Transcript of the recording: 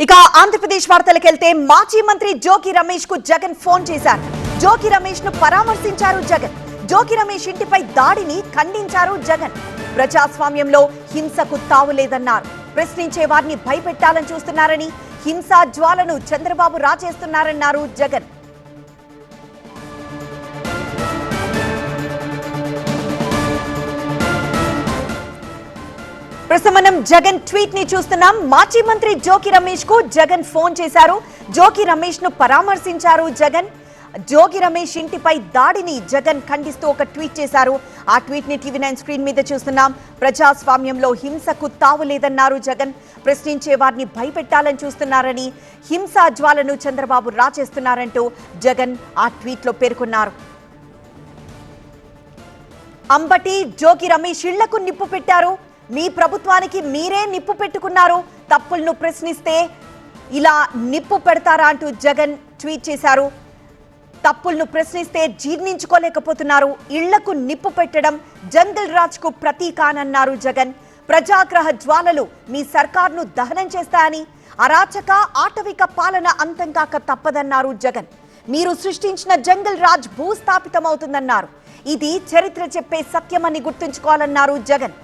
ఇక ఆంధ్రప్రదేశ్ వార్తలకెళ్తే మాజీ మంత్రి జోగి రమేష్ కు జగన్ ఫోన్ చేశారు. జోగి రమేష్ ను పరామర్శించారు జగన్. జోగి రమేష్ ఇంటిపై దాడిని ఖండించారు జగన్. ప్రజాస్వామ్యంలో హింసకు తావులేదన్నారు. ప్రశ్నించే వారిని భయపెట్టాలని చూస్తున్నారని, హింసా జ్వాలను చంద్రబాబు రాచేస్తున్నారన్నారు జగన్. ప్రస్తుతం జగన్ ట్వీట్ ని చూస్తున్నాం. మాజీ మంత్రి జోగి రమేష్ కు జగన్ ఫోన్ చేశారు. జోగి రమేష్ ను పరామర్శించారు జగన్. జోగి రమేష్ ఇంటిపై దాడిని జగన్ ఖండిస్తూ ఒక ట్వీట్ చేశారు. ఆ ట్వీట్ ని టీవీ9 స్క్రీన్ మీద చూస్తున్నాం. ప్రజాస్వామ్యంలో హింసకు తావులేదన్నారు జగన్. ప్రశ్నించే వారిని భయపెట్టాలని చూస్తున్నారని, హింసా జ్వాలను చంద్రబాబు రాచేస్తున్నారంటూ జగన్ ఆ ట్వీట్ లో పేర్కొన్నారు. అంబటి జోగి రమేష్ ఇళ్లకు నిప్పు పెట్టారు. మీ ప్రభుత్వానికి మీరే నిప్పు పెట్టుకున్నారు. తప్పులను ప్రశ్నిస్తే ఇలా నిప్పు పెడతారా అంటూ జగన్ ట్వీట్ చేశారు. తప్పులను ప్రశ్నిస్తే జీర్ణించుకోలేకపోతున్నారు. ఇళ్లకు నిప్పు పెట్టడం జంగల్ రాజ్ కు ప్రతీకానన్నారు జగన్. ప్రజాగ్రహ జ్వాలలు మీ సర్కార్ను దహనం చేస్తాయని, అరాచక ఆటవిక పాలన అంతం కాక తప్పదన్నారు జగన్. మీరు సృష్టించిన జంగల్ రాజ్ భూస్థాపితమవుతుందన్నారు. ఇది చరిత్ర చెప్పే సత్యమని గుర్తుంచుకోవాలన్నారు జగన్.